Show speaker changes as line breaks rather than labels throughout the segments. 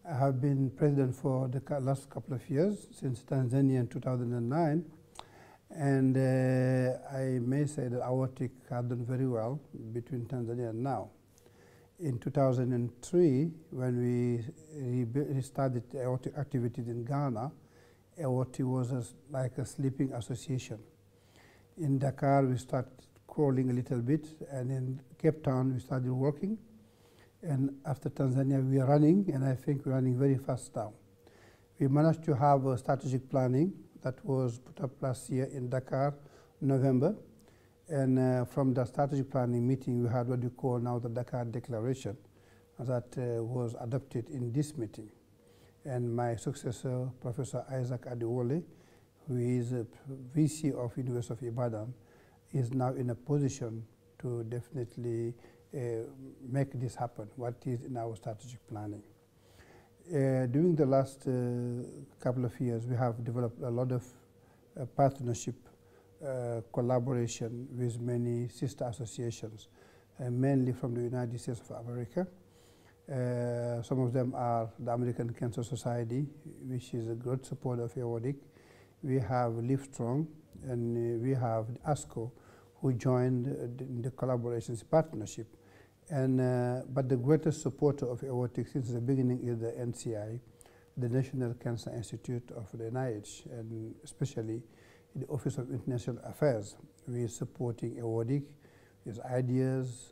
I have been president for the last couple of years, since Tanzania in 2009. And I may say that AORTIC has done very well between Tanzania and now. In 2003, when we restarted AORTIC activities in Ghana, AORTIC was like a sleeping association. In Dakar, we started crawling a little bit, and in Cape Town, we started working. And after Tanzania, we are running, and I think we're running very fast now. We managed to have a strategic planning that was put up last year in Dakar, November. And from the strategic planning meeting, we had what we call now the Dakar Declaration that was adopted in this meeting. And my successor, Professor Isaac Adewole, who is a VC of University of Ibadan, is now in a position to definitely make this happen, what is in our strategic planning. During the last couple of years, we have developed a lot of partnership, collaboration with many sister associations, mainly from the United States of America. Some of them are the American Cancer Society, which is a great supporter of AORTIC. We have Livestrong, and we have ASCO, who joined the collaborations partnership. But the greatest supporter of AORTIC since the beginning is the NCI, the National Cancer Institute of the NIH, and especially the Office of International Affairs. We are supporting AORTIC with ideas,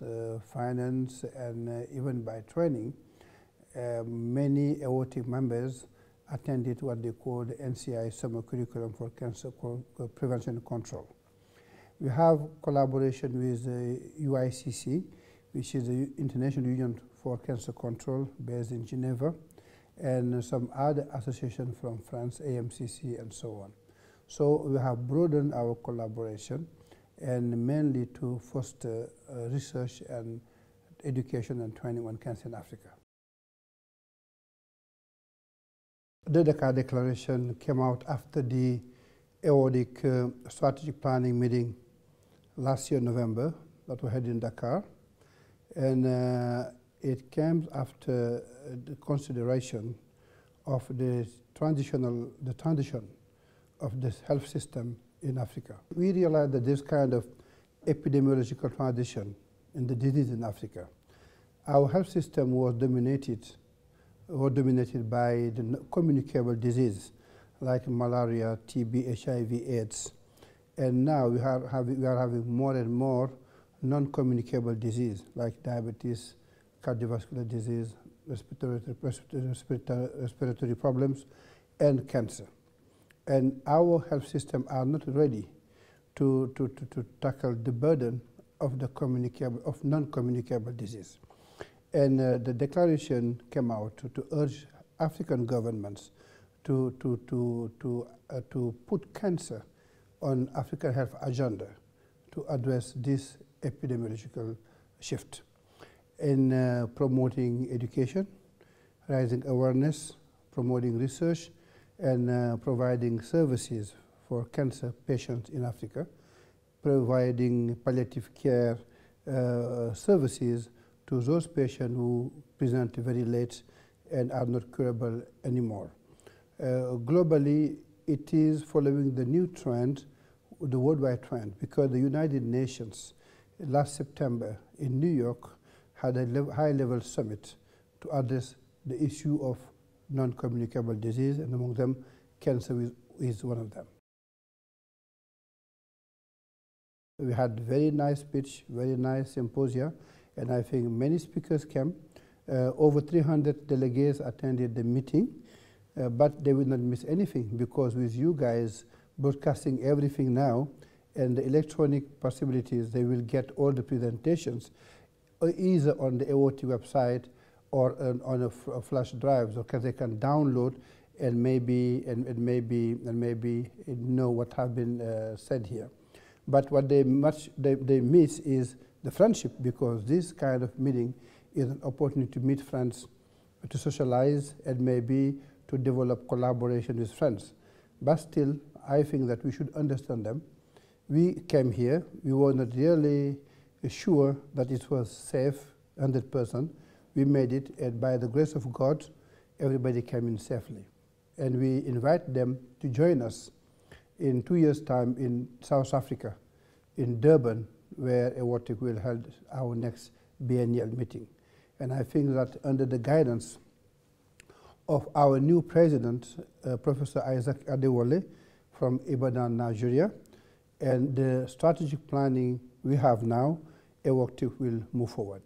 finance, and even by training. Many AORTIC members attended what they call the NCI Summer Curriculum for Cancer Prevention and Control. We have collaboration with UICC, which is the International Union for Cancer Control based in Geneva, and some other associations from France, AMCC, and so on. So we have broadened our collaboration, and mainly to foster research and education and training on cancer in Africa. The Dakar Declaration came out after the AORTIC strategic planning meeting last year, November, that we had in Dakar. And it came after the consideration of the transition of the health system in Africa. We realized that this kind of epidemiological transition in the disease in Africa, our health system was dominated by the communicable disease like malaria, TB, HIV, AIDS. And now we are having more and more non-communicable disease like diabetes, cardiovascular disease, respiratory problems, and cancer. And our health system are not ready to tackle the burden of the non-communicable disease. And the declaration came out to urge African governments to put cancer on African health agenda to address this epidemiological shift in promoting education, raising awareness, promoting research, and providing services for cancer patients in Africa, providing palliative care services to those patients who present very late and are not curable anymore. Globally, it is following the new trend, the worldwide trend, because the United Nations last September in New York had a high-level summit to address the issue of non-communicable disease, and among them, cancer is one of them. We had very nice speech, very nice symposia, and I think many speakers came. Over 300 delegates attended the meeting, but they will not miss anything because with you guys broadcasting everything now and the electronic possibilities, they will get all the presentations either on the AORTIC website or on a flash drive, so they can download and maybe know what has been said here. But what they miss is the friendship, because this kind of meeting is an opportunity to meet friends, to socialize, and maybe to develop collaboration with friends. But still, I think that we should understand them. We came here, we were not really sure that it was safe, 100%. We made it, and by the grace of God, everybody came in safely. And we invite them to join us in 2 years' time in South Africa, in Durban, where AORTIC will hold our next biennial meeting. And I think that under the guidance of our new president, Professor Isaac Adewale from Ibadan, Nigeria, and the strategic planning we have now, AORTIC will move forward.